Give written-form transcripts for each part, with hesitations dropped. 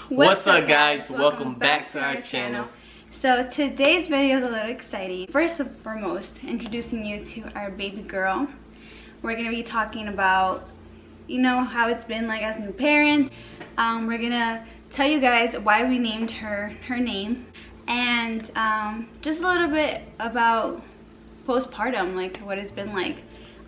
What's up guys? Welcome back to our channel. So today's video is a little exciting. First and foremost, introducing you to our baby girl. We're going to be talking about, how it's been like as new parents. We're going to tell you guys why we named her name, and just a little bit about postpartum, like what it's been like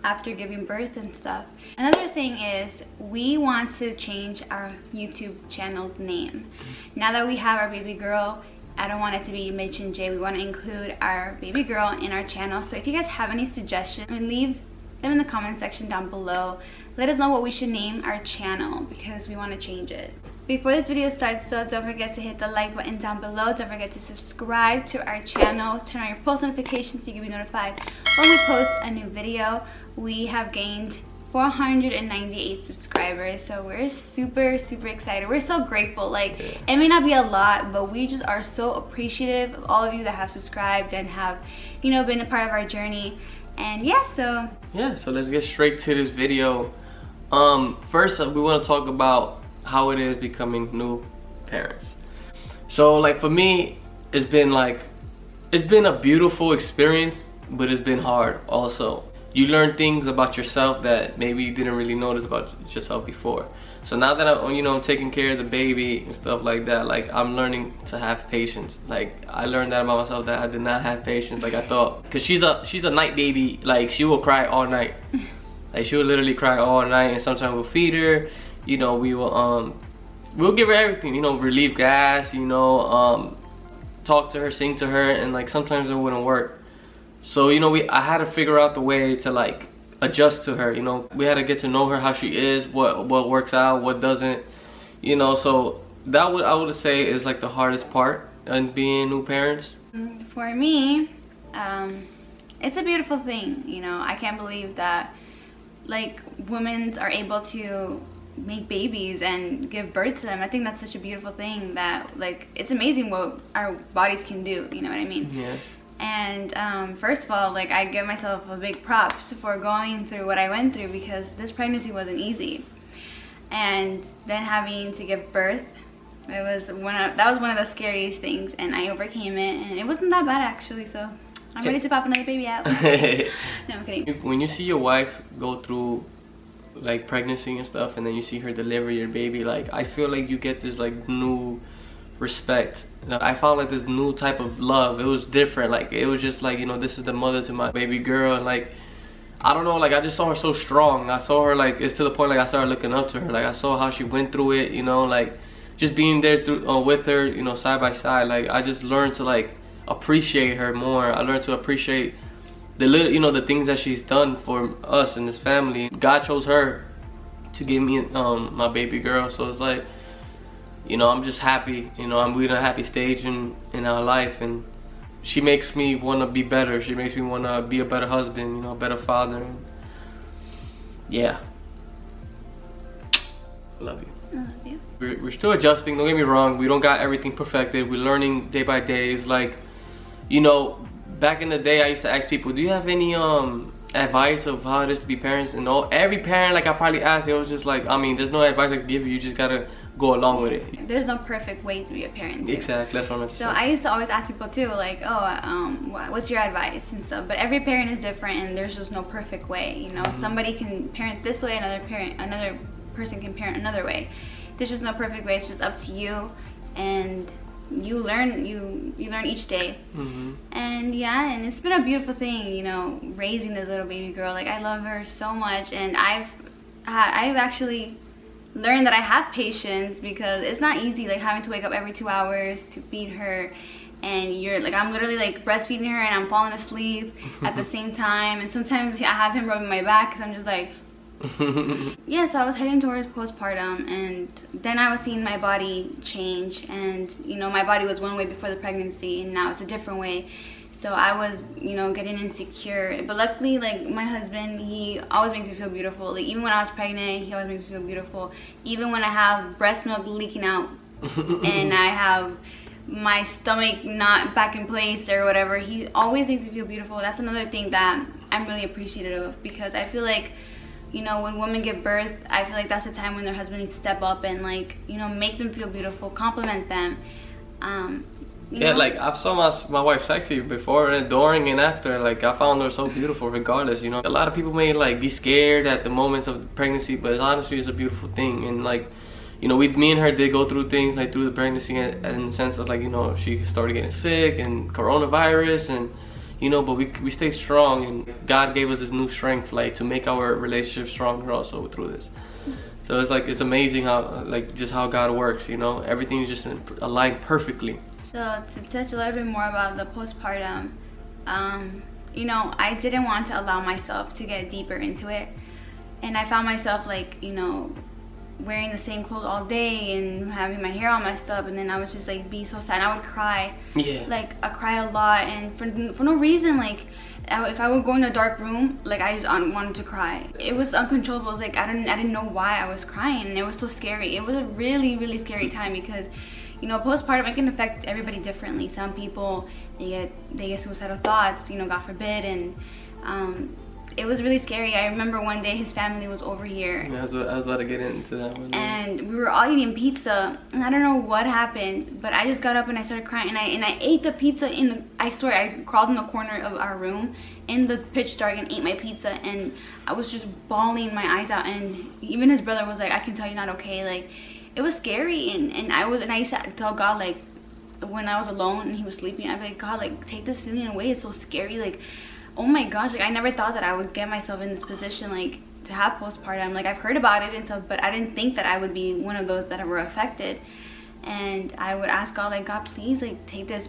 after giving birth and stuff. Another thing is we want to change our YouTube channel name. Now that we have our baby girl, I don't want it to be Mitchandj. We want to include our baby girl in our channel. So if you guys have any suggestions, leave them in the comment section down below. Let us know what we should name our channel because we want to change it. Before this video starts, so don't forget to hit the like button down below. Don't forget to subscribe to our channel. Turn on your post notifications so you can be notified when we post a new video. We have gained 498 subscribers, so we're super excited. We're so grateful. Like, it may not be a lot, but we just are so appreciative of all of you that have subscribed and have, been a part of our journey. And so let's get straight to this video. First we want to talk about how it is becoming new parents. So like for me, it's been a beautiful experience, but it's been hard also. You learn things about yourself that maybe you didn't really notice about yourself before. So now that I'm taking care of the baby and stuff like that, like I'm learning to have patience. Like I learned that about myself, that I did not have patience like I thought. Cause she's a night baby. Like she will cry all night. Like she will literally cry all night, and sometimes we'll feed her. We will we'll give her everything. Relieve gas. Talk to her, sing to her, and like sometimes it wouldn't work. So I had to figure out the way to like adjust to her. We had to get to know her, how she is, what works out, what doesn't. So that I would say is like the hardest part in being new parents. For me, it's a beautiful thing. I can't believe that like women are able to make babies and give birth to them. I think that's such a beautiful thing that like it's amazing what our bodies can do. You know what I mean? Yeah. And first of all, like I give myself a big props for going through what I went through, because this pregnancy wasn't easy. And then having to give birth, that was one of the scariest things, and I overcame it, and it wasn't that bad actually. So I'm ready to pop another baby out. No, I'm kidding. When you see your wife go through like pregnancy and stuff, and then you see her deliver your baby, like I feel like you get this like new respect. I found like this new type of love. It was different. Like it was just like, this is the mother to my baby girl, and like I don't know, like I just saw her so strong. I saw her like, it's to the point like I started looking up to her. Like I saw how she went through it, like just being there with her, side by side. Like I just learned to like appreciate her more. I learned to appreciate the little, the things that she's done for us and this family. God chose her to give me my baby girl, so it's like, I'm just happy. we're in a happy stage in our life, and she makes me want to be better. She makes me want to be a better husband, a better father. Yeah. I love you. I love you. We're still adjusting, don't get me wrong. We don't got everything perfected. We're learning day by day. It's like, back in the day I used to ask people, do you have any advice of how it is to be parents? And every parent like I probably asked, it was just like, there's no advice I can give you. You just gotta go along with it. There's no perfect way to be a parent too. Exactly, that's what I'm saying. So I used to always ask people too, like, what's your advice and stuff. But every parent is different, and there's just no perfect way. Somebody can parent this way, another person can parent another way. There's just no perfect way. It's just up to you, and you learn each day. And and it's been a beautiful thing, raising this little baby girl. Like I love her so much, and I've actually learned that I have patience, because it's not easy like having to wake up every 2 hours to feed her, and you're like, I'm literally like breastfeeding her and I'm falling asleep at the same time, and sometimes I have him rubbing my back because I'm just like so I was heading towards postpartum, and then I was seeing my body change, and my body was one way before the pregnancy, and now it's a different way. So I was, getting insecure. But luckily, like my husband, he always makes me feel beautiful. Like even when I was pregnant, he always makes me feel beautiful. Even when I have breast milk leaking out and I have my stomach not back in place or whatever, he always makes me feel beautiful. That's another thing that I'm really appreciative of, because I feel like you know, when women give birth, I feel like that's the time when their husband needs to step up and, like, you know, make them feel beautiful, compliment them. Yeah, like I saw my wife sexy before and during and after. Like I found her so beautiful regardless, you know. A lot of people may like be scared at the moments of pregnancy, but honestly it's a beautiful thing. And like, you know, me and her did go through things like through the pregnancy in the sense of like, you know, she started getting sick and coronavirus and, you know, but we stayed strong, and God gave us this new strength like to make our relationship stronger also through this. So it's like, it's amazing how like just how God works, you know. Everything's just aligned perfectly. So to touch a little bit more about the postpartum, you know, I didn't want to allow myself to get deeper into it, and I found myself like, you know, wearing the same clothes all day and having my hair all messed up, and then I was just like being so sad. I would cry. Yeah. Like I cry a lot, and for no reason. Like if I would go in a dark room, like I just wanted to cry. It was uncontrollable. It was like I didn't know why I was crying, and it was so scary. It was a really, really scary time because, you know, postpartum, it can affect everybody differently. Some people, they get suicidal thoughts, you know, God forbid, and it was really scary. I remember one day his family was over here. Yeah, I was about to get into that one. And we were all eating pizza, and I don't know what happened, but I just got up and I started crying, and I ate the pizza I swear, I crawled in the corner of our room in the pitch dark and ate my pizza, and I was just bawling my eyes out, and even his brother was like, I can tell you're not okay. Like, it was scary, and I used to tell God, like, when I was alone and he was sleeping, I'd be like, God, like, take this feeling away. It's so scary. Like, oh my gosh, like I never thought that I would get myself in this position, like to have postpartum. Like I've heard about it and stuff, but I didn't think that I would be one of those that were affected. And I would ask God, like, God, please, like, take this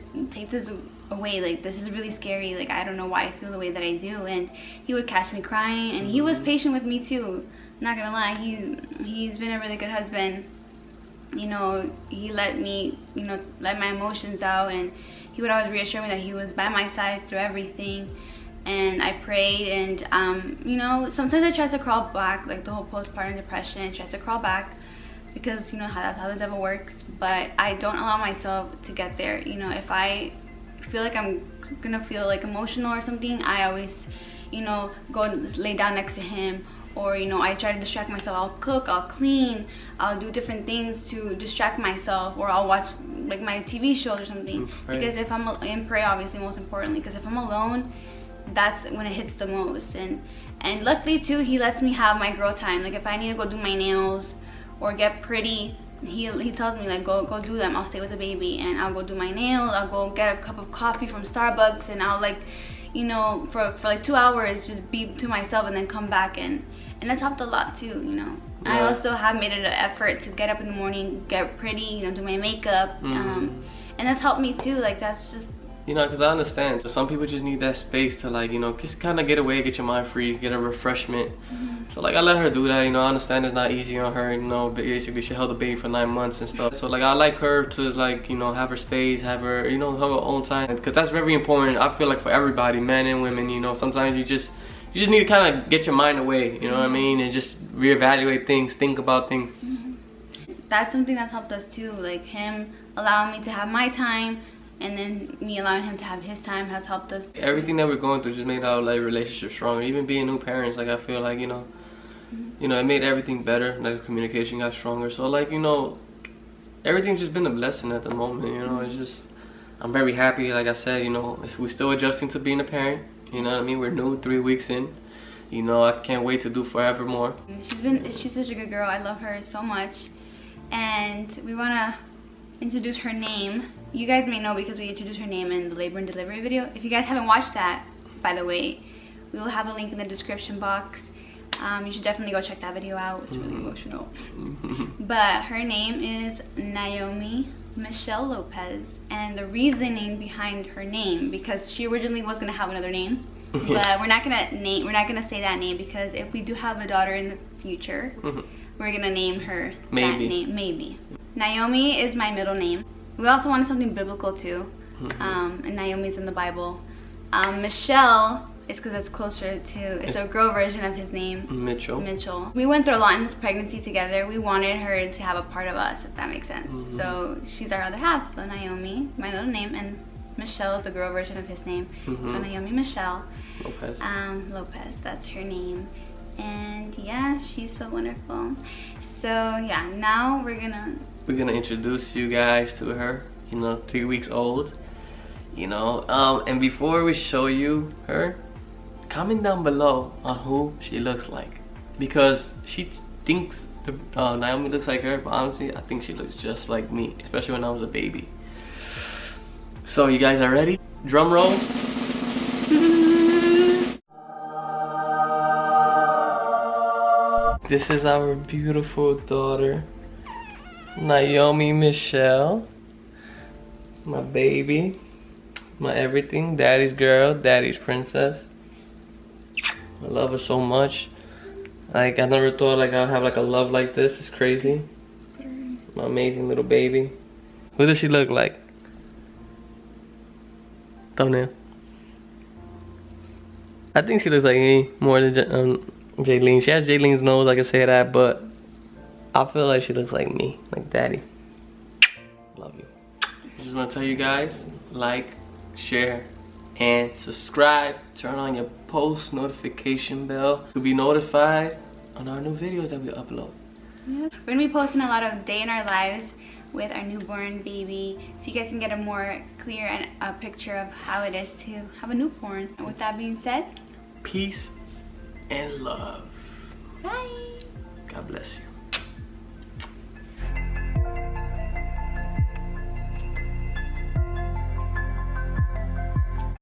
away. Like, this is really scary. Like, I don't know why I feel the way that I do. And he would catch me crying, and he was patient with me too. Not gonna lie, he's been a really good husband. You know, he let me, you know, let my emotions out, and he would always reassure me that he was by my side through everything. And I prayed, and you know, sometimes I try to crawl back, like the whole postpartum depression, tries to crawl back, because you know that's how the devil works. But I don't allow myself to get there. You know, if I feel like I'm gonna feel like emotional or something, I always, you know, go lay down next to him, or you know, I try to distract myself. I'll cook, I'll clean, I'll do different things to distract myself, or I'll watch like my TV shows or something. Right. Because if I'm in pray, obviously, most importantly, because if I'm alone, that's when it hits the most. And luckily too, he lets me have my girl time. Like if I need to go do my nails or get pretty, he tells me, like, go do them. I'll stay with the baby and I'll go do my nails. I'll go get a cup of coffee from Starbucks, and I'll, like, you know, for like 2 hours just be to myself and then come back, and that's helped a lot too, you know. Yeah. I also have made it an effort to get up in the morning, get pretty, you know, do my makeup, and that's helped me too. Like that's just, you know, because I understand. So some people just need that space to, like, you know, just kind of get away, get your mind free, get a refreshment. So, like, I let her do that, you know. I understand it's not easy on her, you know. Basically, she held the baby for 9 months and stuff. So, like, I like her to, like, you know, have her space, have her, you know, have her own time. Because that's very important, I feel like, for everybody, men and women, you know. Sometimes you just need to kind of get your mind away, you know what I mean? And just reevaluate things, think about things. That's something that's helped us, too. Like, him allowing me to have my time, and then me allowing him to have his time has helped us. Everything that we're going through just made our, like, relationship stronger. Even being new parents, like, I feel like, you know, it made everything better. Like, communication got stronger. So, like, you know, everything's just been a blessing at the moment, you know. It's just, I'm very happy. Like I said, you know, we're still adjusting to being a parent. You know what I mean? We're new, 3 weeks in. You know, I can't wait to do forevermore. She's such a good girl. I love her so much. And we want to introduce her name. You guys may know because we introduced her name in the labor and delivery video. If you guys haven't watched that, by the way, we will have a link in the description box. You should definitely go check that video out. It's really emotional. But her name is Naomi Michelle Lopez, and the reasoning behind her name, because she originally was gonna have another name, but we're not gonna say that name, because if we do have a daughter in the future, we're gonna name her that name. Maybe. Naomi is my middle name. We also wanted something biblical too, and Naomi's in the Bible. Michelle is because it's closer to, it's a girl version of his name, Mitchell. We went through a lot in this pregnancy together. We wanted her to have a part of us, if that makes sense. So she's our other half. So Naomi, my middle name, and Michelle is the girl version of his name. So Naomi Michelle Lopez, that's her name. and yeah, she's so wonderful. So yeah, now we're gonna introduce you guys to her. You know, 3 weeks old. You know, and before we show you her, comment down below on who she looks like, because she thinks Naomi looks like her, but honestly I think she looks just like me, especially when I was a baby. So you guys are ready? Drum roll. This is our beautiful daughter, Naomi Michelle, my baby, my everything, daddy's girl, daddy's princess. I love her so much. Like, I never thought like I'd have like a love like this. It's crazy. My amazing little baby. Who does she look like? Thumbnail. I think she looks like me more than Jaylene. She has Jaylene's nose, I can say that, but I feel like she looks like me, like daddy. Love you. I just want to tell you guys, like, share, and subscribe. Turn on your post notification bell to be notified on our new videos that we upload. Yeah. We're gonna be posting a lot of day in our lives with our newborn baby, so you guys can get a more clear and a picture of how it is to have a newborn. And with that being said, peace and love. bye. God bless you.